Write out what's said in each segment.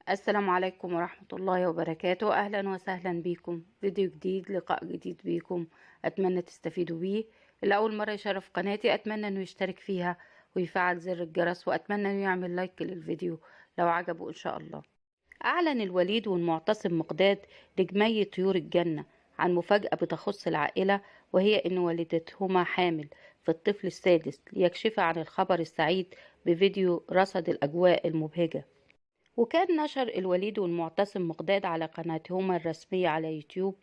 السلام عليكم ورحمة الله وبركاته. أهلا وسهلا بكم، فيديو جديد، لقاء جديد بكم. أتمنى تستفيدوا بيه. اللي أول مرة يشرف قناتي أتمنى أنه يشترك فيها ويفعل زر الجرس، وأتمنى أنه يعمل لايك للفيديو لو عجبه إن شاء الله. أعلن الوليد والمعتصم مقداد لجمي طيور الجنة عن مفاجأة بتخص العائلة، وهي أن والدتهما حامل في الطفل السادس، ليكشف عن الخبر السعيد بفيديو رصد الأجواء المبهجة. وكان نشر الوليد والمعتصم مقداد على قناتهما الرسمية على يوتيوب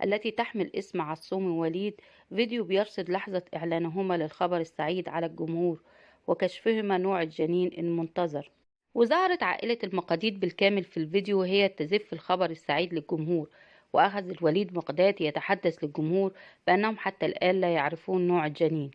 التي تحمل اسم عصوم وليد فيديو بيرصد لحظة إعلانهما للخبر السعيد على الجمهور وكشفهما نوع الجنين المنتظر. وظهرت عائلة المقاديد بالكامل في الفيديو وهي تزف الخبر السعيد للجمهور، وأخذ الوليد مقداد يتحدث للجمهور بأنهم حتى الآن لا يعرفون نوع الجنين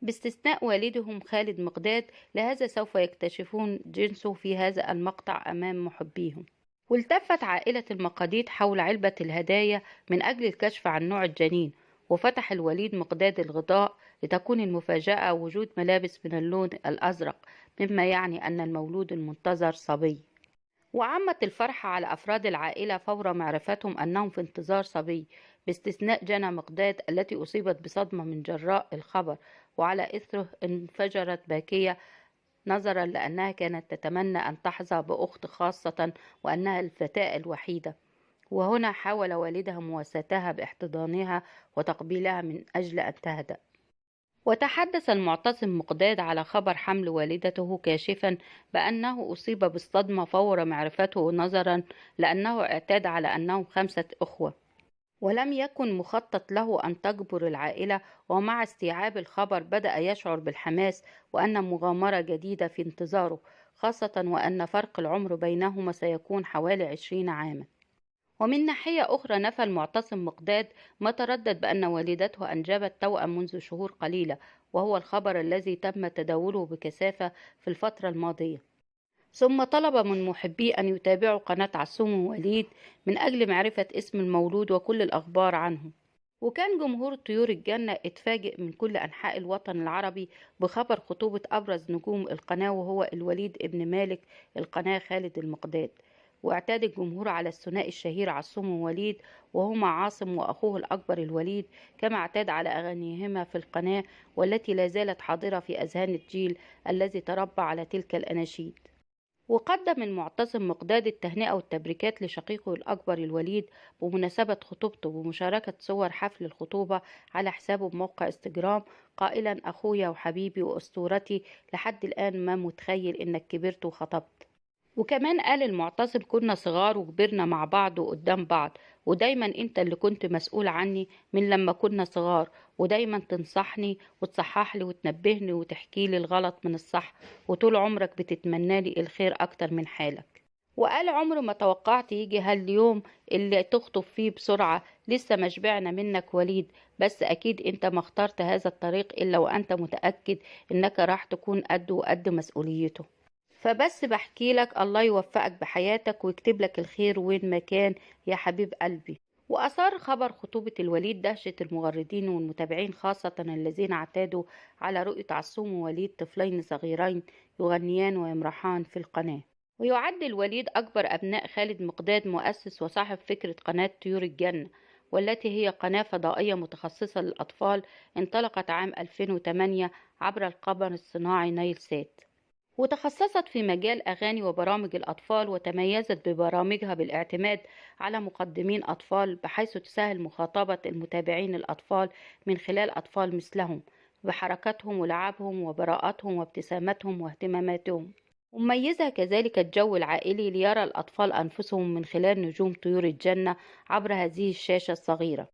باستثناء والدهم خالد مقداد، لهذا سوف يكتشفون جنسه في هذا المقطع أمام محبيهم. والتفت عائلة المقاديد حول علبة الهدايا من أجل الكشف عن نوع الجنين، وفتح الوليد مقداد الغطاء لتكون المفاجأة وجود ملابس من اللون الأزرق، مما يعني أن المولود المنتظر صبي. وعمت الفرحة على أفراد العائلة فور معرفتهم أنهم في انتظار صبي، باستثناء جنى مقداد التي أصيبت بصدمة من جراء الخبر، وعلى إثره انفجرت باكية نظرا لأنها كانت تتمنى أن تحظى بأخت خاصة وأنها الفتاة الوحيدة. وهنا حاول والدها مواساتها باحتضانها وتقبيلها من أجل أن تهدأ. وتحدث المعتصم مقداد على خبر حمل والدته كاشفا بأنه أصيب بالصدمة فور معرفته، نظرا لأنه اعتاد على أنهم 5 أخوة ولم يكن مخطط له أن تجبر العائلة. ومع استيعاب الخبر بدأ يشعر بالحماس وأن مغامرة جديدة في انتظاره، خاصة وأن فرق العمر بينهما سيكون حوالي 20 عاما. ومن ناحية أخرى نفى المعتصم مقداد ما تردد بأن والدته أنجبت توأم منذ شهور قليلة، وهو الخبر الذي تم تداوله بكثافة في الفترة الماضية. ثم طلب من محبيه أن يتابعوا قناة عصوم وليد من أجل معرفة اسم المولود وكل الأخبار عنه. وكان جمهور طيور الجنة اتفاجئ من كل أنحاء الوطن العربي بخبر خطوبة أبرز نجوم القناة، وهو الوليد ابن مالك القناة خالد المقداد. واعتاد الجمهور على الثنائي الشهير عصوم ووليد، وهما عاصم وأخوه الأكبر الوليد، كما اعتاد على أغانيهما في القناة والتي لا زالت حاضرة في أذهان الجيل الذي تربى على تلك الأناشيد. وقدم المعتصم مقداد التهنئة والتبريكات لشقيقه الأكبر الوليد بمناسبة خطوبته بمشاركة صور حفل الخطوبة على حسابه بموقع انستجرام، قائلا: أخويا وحبيبي وأسطورتي، لحد الآن ما متخيل إنك كبرت وخطبت. وكمان قال المعتصم: كنا صغار وكبرنا مع بعض وقدام بعض، ودايما انت اللي كنت مسؤول عني من لما كنا صغار، ودايما تنصحني وتصحح لي وتنبهني وتحكي لي الغلط من الصح، وطول عمرك بتتمنى لي الخير اكتر من حالك. وقال: عمر ما توقعت يجي هاليوم اللي تخطب فيه بسرعة، لسه ما شبعنا منك وليد، بس اكيد انت ما اخترت هذا الطريق الا وانت متأكد انك راح تكون قد وقد مسؤوليته. فبس بحكي لك الله يوفقك بحياتك ويكتب لك الخير وين ما كان يا حبيب قلبي. وأثار خبر خطوبة الوليد دهشة المغردين والمتابعين، خاصة الذين اعتادوا على رؤية عصوم ووليد طفلين صغيرين يغنيان ويمرحان في القناة. ويعد الوليد أكبر أبناء خالد مقداد، مؤسس وصاحب فكرة قناة طيور الجنة، والتي هي قناة فضائية متخصصة للأطفال انطلقت عام 2008 عبر القمر الصناعي نايل سات، وتخصصت في مجال أغاني وبرامج الأطفال، وتميزت ببرامجها بالاعتماد على مقدمين أطفال، بحيث تسهل مخاطبة المتابعين الأطفال من خلال أطفال مثلهم بحركاتهم ولعبهم وبراءتهم وابتسامتهم واهتماماتهم. ومميزة كذلك الجو العائلي ليرى الأطفال أنفسهم من خلال نجوم طيور الجنة عبر هذه الشاشة الصغيرة.